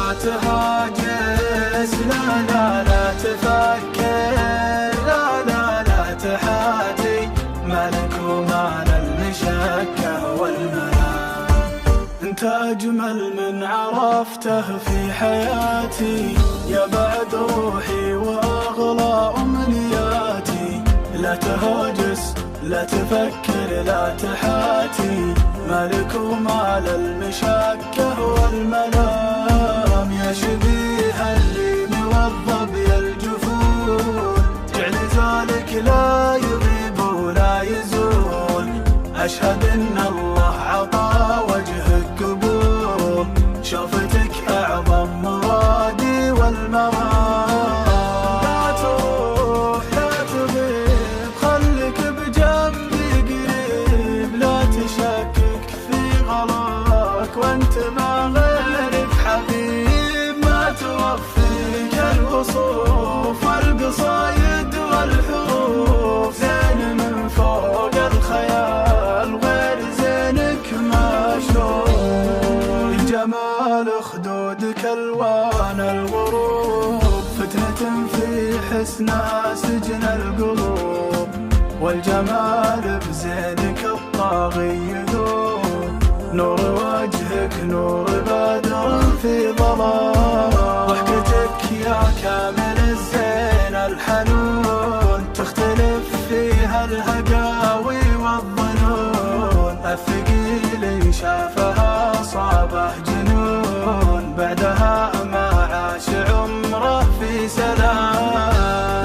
لا تهاجس، لا تفكر، لا تحاتي، مالك ومال المشكة والملام. انت أجمل من عرفته في حياتي، يا بعد روحي وأغلى أمنياتي. لا تهاجس، لا تفكر، لا تحاتي، مالك ومال المشكة والملام. يا شبيه اللين والظبي الجفول، جعل ذلك لا يغيب ولا يزول. أشهد إن الله عطى وجهك قبول، شوفتك أعظم مرادي والمرام. لا تروح لا تغيب، خليك بجنبي قريب. لا تشكك في غلاك وانت ما غيرك حبيب. ما توفيك الوصوف والقصايد والحروف، زين من فوق الخيال غير زينك ما شوف. جمال خدودك الوان الغروب، فتنة في حسنها سجن القلوب. والجمال بزينك الطاغي يذوب، نور وجهك نور بدر في ظلام. ضحكتك يا كامل الزين الحنون، تختلف فيها الهقاوي والظنون. الثقيل شافها صابه جنون، بعدها ما عاش عمره في سلام.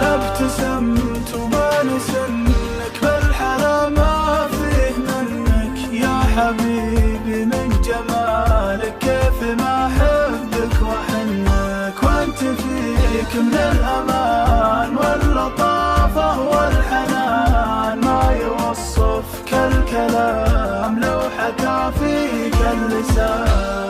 لا ابتسمت وما نسنك، بالحلا ما فيه منك يا حبيبي. من جمالك كيف ما احبك واحنك، وانت فيك من الامان واللطافه والحنان. ما يوصفك الكلام لو حكى فيك اللسان.